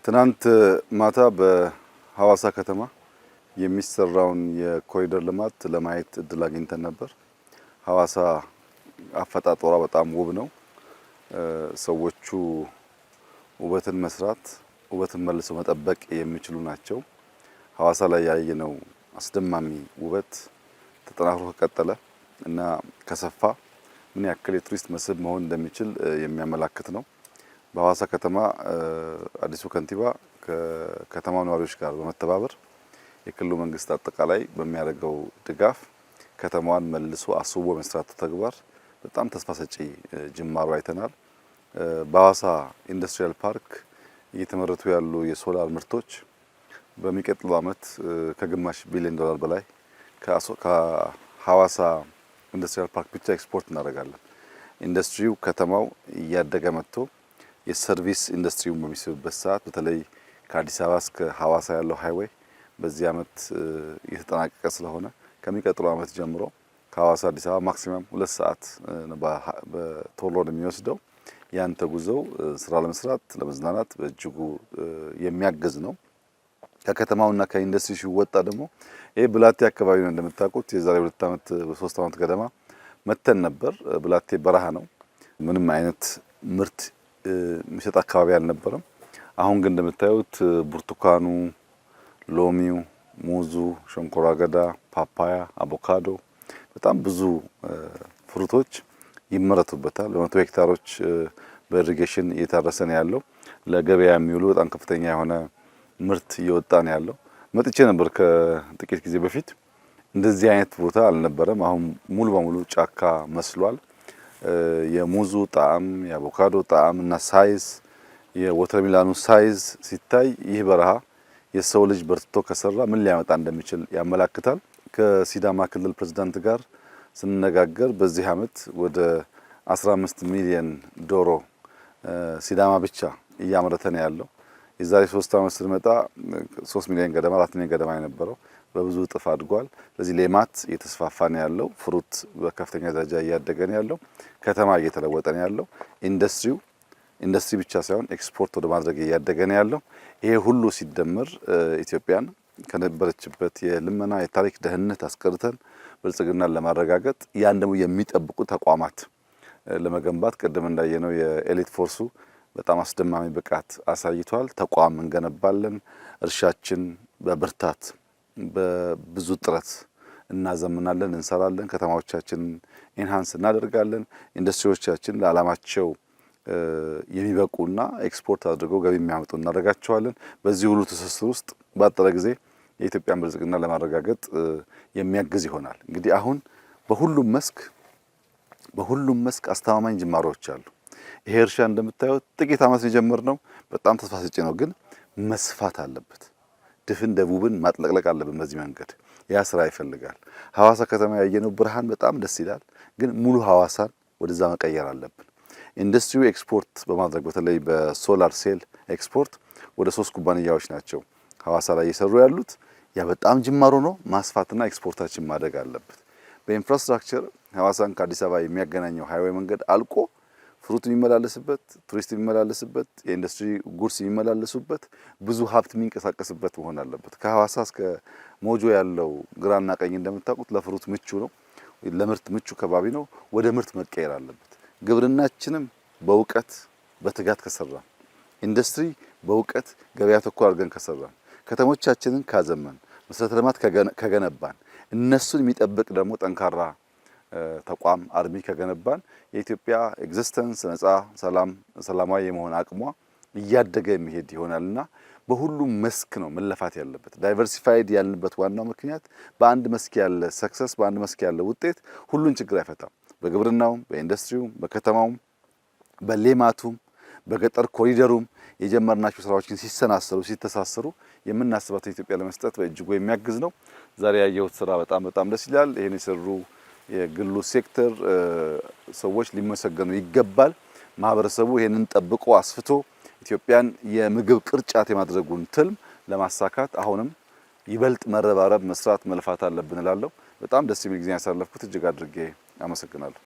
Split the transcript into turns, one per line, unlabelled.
ትናንት ማታ በሐዋሳ ከተማ የሚሰራውን የኮሪደር ልማት ለማየት እድል አግኝተን ነበር። ሐዋሳ አፈጣጠሯ በጣም ውብ ነው። ሰዎቹ ውበትን መስራት፣ ውበትን መልሶ መጠበቅ የሚችሉ ናቸው። ሐዋሳ ላይ ያየነው አስደማሚ ውበት ተጠናክሮ ከቀጠለ እና ከሰፋ ምን ያክል የቱሪስት መስህብ መሆን እንደሚችል የሚያመላክት ነው። በሐዋሳ ከተማ አዲሱ ከንቲባ ከከተማው ነዋሪዎች ጋር በመተባበር የክልሉ መንግስት አጠቃላይ በሚያደርገው ድጋፍ ከተማዋን መልሶ አስውቦ መስራት ተግባር በጣም ተስፋ ሰጪ ጅማሮ አይተናል። በሐዋሳ ኢንዱስትሪያል ፓርክ እየተመረቱ ያሉ የሶላር ምርቶች በሚቀጥለው ዓመት ከግማሽ ቢሊዮን ዶላር በላይ ከሐዋሳ ኢንዱስትሪያል ፓርክ ብቻ ኤክስፖርት እናደርጋለን። ኢንዱስትሪው ከተማው እያደገ መጥቶ የሰርቪስ ኢንዱስትሪውን በሚስብበት ሰዓት በተለይ ከአዲስ አበባ እስከ ሐዋሳ ያለው ሃይዌይ በዚህ ዓመት እየተጠናቀቀ ስለሆነ ከሚቀጥለው ዓመት ጀምሮ ከሐዋሳ አዲስ አበባ ማክሲመም 2 ሰዓት በቶሎ ነው የሚወስደው። ያን ተጉዘው ስራ ለመስራት ለመዝናናት በእጅጉ የሚያግዝ ነው። ከከተማውና ከኢንዱስትሪ ሲወጣ ደግሞ ይሄ ብላቴ አካባቢ ነው። እንደምታውቁት የዛሬ 2 ዓመት 3 ዓመት ገደማ መተን ነበር። ብላቴ በረሃ ነው። ምንም አይነት ምርት የሚሰጥ አካባቢ አልነበረም። አሁን ግን እንደምታዩት ብርቱካኑ፣ ሎሚው፣ ሙዙ፣ ሸንኮራ አገዳ፣ ፓፓያ፣ አቮካዶ በጣም ብዙ ፍሩቶች ይመረቱበታል። በመቶ ሄክታሮች በኢሪጌሽን እየታረሰ ነው ያለው። ለገበያ የሚውሉ በጣም ከፍተኛ የሆነ ምርት እየወጣ ነው ያለው። መጥቼ ነበር ከጥቂት ጊዜ በፊት። እንደዚህ አይነት ቦታ አልነበረም። አሁን ሙሉ በሙሉ ጫካ መስሏል። የሙዙ ጣዕም፣ የአቮካዶ ጣዕም እና ሳይዝ፣ የወተርሚላኑ ሳይዝ ሲታይ ይህ በረሃ የሰው ልጅ በርትቶ ከሰራ ምን ሊያመጣ እንደሚችል ያመላክታል። ከሲዳማ ክልል ፕሬዝዳንት ጋር ስንነጋገር በዚህ ዓመት ወደ 15 ሚሊዮን ዶሮ ሲዳማ ብቻ እያመረተ ነው ያለው። የዛሬ 3 ዓመት ስንመጣ 3 ሚሊዮን ገደማ 4 ሚሊዮን ገደማ የነበረው በብዙ እጥፍ አድጓል። ስለዚህ ሌማት እየተስፋፋ ነው ያለው። ፍሩት በከፍተኛ ደረጃ እያደገ ነው ያለው። ከተማ እየተለወጠ ነው ያለው። ኢንዱስትሪ ብቻ ሳይሆን ኤክስፖርት ወደ ማድረግ እያደገ ነው ያለው። ይሄ ሁሉ ሲደመር ኢትዮጵያን ከነበረችበት የልመና የታሪክ ደህንነት አስቀርተን ብልጽግናን ለማረጋገጥ ያን ደግሞ የሚጠብቁ ተቋማት ለመገንባት ቅድም እንዳየነው የኤሊት ፎርሱ በጣም አስደማሚ ብቃት አሳይቷል። ተቋም እንገነባለን። እርሻችን በብርታት በብዙ ጥረት እናዘምናለን፣ እንሰራለን። ከተማዎቻችን ኢንሃንስ እናደርጋለን። ኢንዱስትሪዎቻችን ለዓላማቸው የሚበቁና ኤክስፖርት አድርገው ገቢ የሚያመጡ እናደርጋቸዋለን። በዚህ ሁሉ ትስስር ውስጥ ባጠረ ጊዜ የኢትዮጵያን ብልጽግና ለማረጋገጥ የሚያግዝ ይሆናል። እንግዲህ አሁን በሁሉም መስክ አስተማማኝ ጅማሮች አሉ። ይሄ እርሻ እንደምታዩት ጥቂት ዓመት የጀመርነው በጣም ተስፋ ሰጪ ነው፣ ግን መስፋት አለበት። ድፍን ደቡብን ማጥለቅለቅ አለብን። በዚህ መንገድ ያ ስራ ይፈልጋል። ሐዋሳ ከተማ ያየነው ብርሃን በጣም ደስ ይላል፣ ግን ሙሉ ሐዋሳን ወደዛ መቀየር አለብን። ኢንዱስትሪው ኤክስፖርት በማድረግ በተለይ በሶላር ሴል ኤክስፖርት ወደ 3 ኩባንያዎች ናቸው ሐዋሳ ላይ እየሰሩ ያሉት። ያ በጣም ጅማሮ ነው። ማስፋትና ኤክስፖርታችን ማደግ አለበት። በኢንፍራስትራክቸር ሐዋሳን ከአዲስ አበባ የሚያገናኘው ሃይዌይ መንገድ አልቆ ፍሩት የሚመላለስበት፣ ቱሪስት የሚመላለስበት፣ የኢንዱስትሪ ጉድስ የሚመላለሱበት፣ ብዙ ሀብት የሚንቀሳቀስበት መሆን አለበት። ከሐዋሳ እስከ ሞጆ ያለው ግራና ቀኝ እንደምታውቁት ለፍሩት ምቹ ነው፣ ለምርት ምቹ ከባቢ ነው። ወደ ምርት መቀየር አለበት። ግብርናችንም በእውቀት በትጋት ከሰራን፣ ኢንዱስትሪ በእውቀት ገበያ ተኮር አድርገን ከሰራን፣ ከተሞቻችንን ካዘመን፣ መሰረተ ልማት ከገነባን፣ እነሱን የሚጠብቅ ደግሞ ጠንካራ ተቋም አርሚ ከገነባን የኢትዮጵያ ኤግዚስተንስ ነጻ ሰላማዊ የመሆን አቅሟ እያደገ የሚሄድ ይሆናልና በሁሉም መስክ ነው መለፋት ያለበት። ዳይቨርሲፋይድ ያልንበት ዋናው ምክንያት በአንድ መስክ ያለ ሰክሰስ፣ በአንድ መስክ ያለ ውጤት ሁሉን ችግር አይፈታም። በግብርናውም፣ በኢንዱስትሪውም፣ በከተማውም፣ በሌማቱም፣ በገጠር ኮሪደሩም የጀመርናቸው ስራዎችን ሲሰናሰሩ ሲተሳሰሩ የምናስባትን ኢትዮጵያ ለመስጠት በእጅጉ የሚያግዝ ነው። ዛሬ ያየሁት ስራ በጣም ደስ ይላል። ይሄን የሰሩ የግሉ ሴክተር ሰዎች ሊመሰገኑ ይገባል። ማህበረሰቡ ይሄንን ጠብቆ አስፍቶ ኢትዮጵያን የምግብ ቅርጫት የማድረጉን ትልም ለማሳካት አሁንም ይበልጥ መረባረብ፣ መስራት፣ መልፋት አለብን እላለሁ። በጣም ደስ የሚል ጊዜ ያሳለፍኩት እጅግ አድርጌ አመሰግናለሁ።